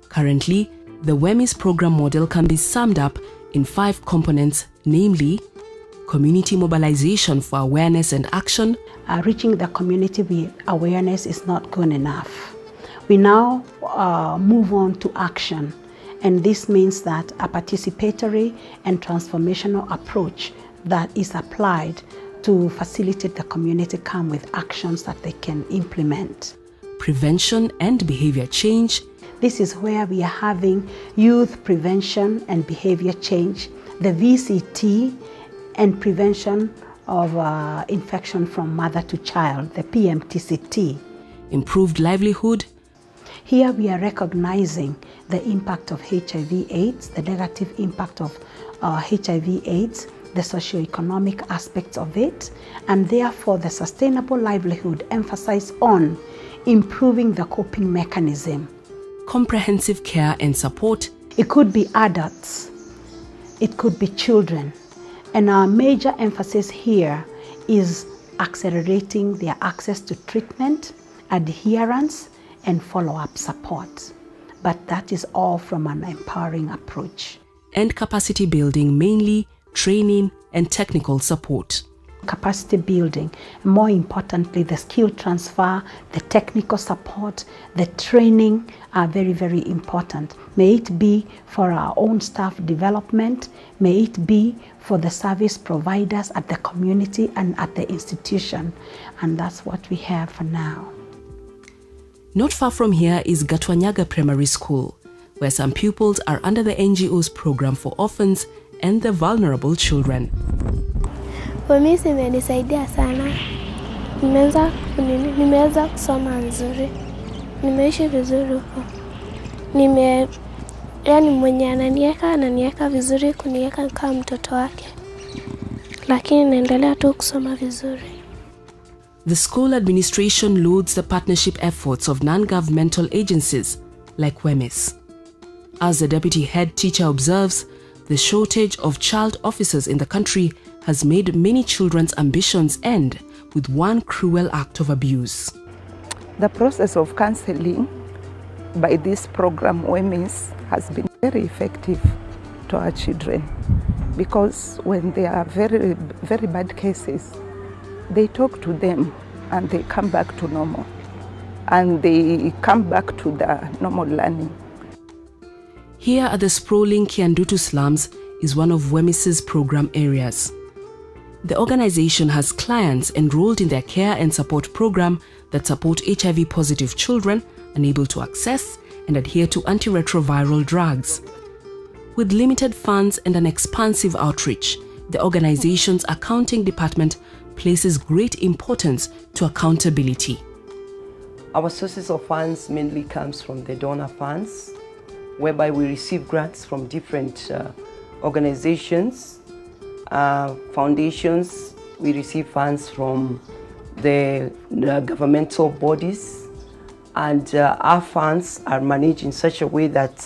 Currently, the WEMIHS program model can be summed up in 5 components, namely community mobilization for awareness and action. Reaching the community with awareness is not good enough. We now move on to action, and this means that a participatory and transformational approach that is applied to facilitate the community come with actions that they can implement. Prevention and behavior change. This is where we are having youth prevention and behavior change, the VCT, and prevention of infection from mother to child, the PMTCT. Improved livelihood. Here we are recognizing the impact of HIV/AIDS, the negative impact of HIV/AIDS, the socioeconomic aspects of it, and therefore the sustainable livelihood emphasized on improving the coping mechanism. Comprehensive care and support. It could be adults, it could be children, and our major emphasis here is accelerating their access to treatment, adherence, and follow-up support. But that is all from an empowering approach. And capacity building, mainly training and technical support. Capacity building, more importantly, the skill transfer, the technical support, the training are very, very important. May it be for our own staff development, may it be for the service providers at the community and at the institution. And that's what we have for now. Not far from here is Gatwanyaga Primary School, where some pupils are under the NGO's program for orphans and the vulnerable children. WEMIHS imenisaidia sana. Nimeweza kusoma vizuri. Nimeishi vizuri huko. Yani mwenye ananiweka vizuri kuniweka kama mtoto wake. Lakini naendelea tu kusoma vizuri. The school administration loads the partnership efforts of non-governmental agencies like WEMIHS. As the deputy head teacher observes, the shortage of child officers in the country has made many children's ambitions end with one cruel act of abuse. The process of counseling by this program, WEMIHS, has been very effective to our children, because when there are very, very bad cases, they talk to them and they come back to normal, and they come back to the normal learning. Here at the sprawling Kiandutu slums is one of WEMIHS's program areas. The organization has clients enrolled in their care and support program that support HIV-positive children unable to access and adhere to antiretroviral drugs. With limited funds and an expansive outreach, the organization's accounting department places great importance to accountability. Our sources of funds mainly comes from the donor funds, whereby we receive grants from different organizations, foundations. We receive funds from the governmental bodies, and our funds are managed in such a way that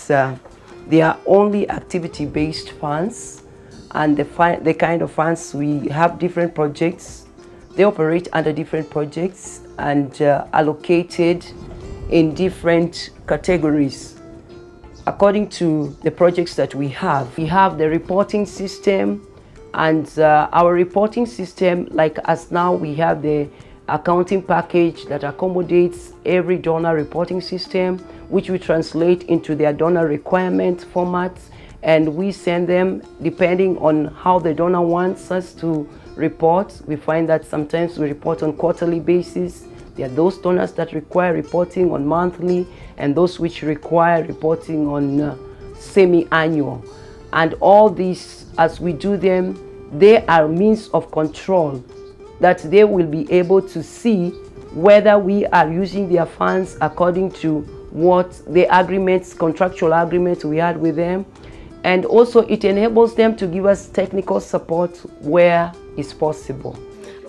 they are only activity-based funds, and the kind of funds, we have different projects. They operate under different projects and allocated in different categories according to the projects that we have. We have the reporting system, and our reporting system, like as now, we have the accounting package that accommodates every donor reporting system, which we translate into their donor requirement formats, and we send them depending on how the donor wants us to report. We find that sometimes we report on quarterly basis. There are those donors that require reporting on monthly, and those which require reporting on semi-annual. And all these, as we do them, they are means of control that they will be able to see whether we are using their funds according to what the agreements, contractual agreements we had with them. And also it enables them to give us technical support where is possible.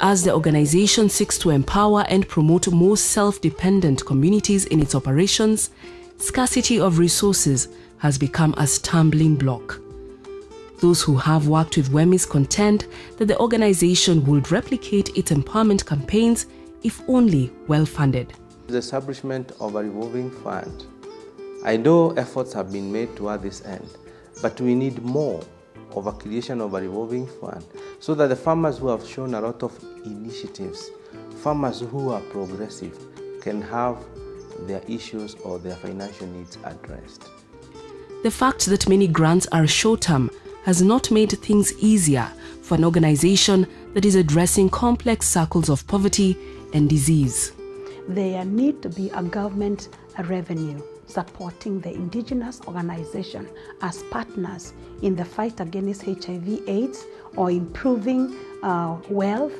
As the organization seeks to empower and promote more self-dependent communities in its operations, scarcity of resources has become a stumbling block. Those who have worked with WEMIHS contend that the organization would replicate its empowerment campaigns if only well-funded. The establishment of a revolving fund I know efforts have been made toward this end, but we need more of a creation of a revolving fund so that the farmers who have shown a lot of initiatives, farmers who are progressive, can have their issues or their financial needs addressed. The fact that many grants are short-term has not made things easier for an organization that is addressing complex circles of poverty and disease. There need to be a government revenue supporting the indigenous organization as partners in the fight against HIV/AIDS or improving wealth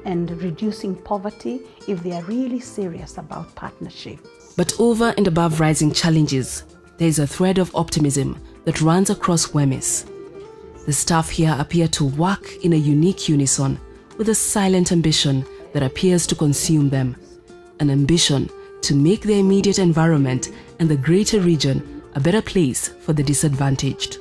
and reducing poverty if they are really serious about partnership. But over and above rising challenges, there is a thread of optimism that runs across WEMIHS. The staff here appear to work in a unique unison with a silent ambition that appears to consume them, an ambition to make their immediate environment and the greater region a better place for the disadvantaged.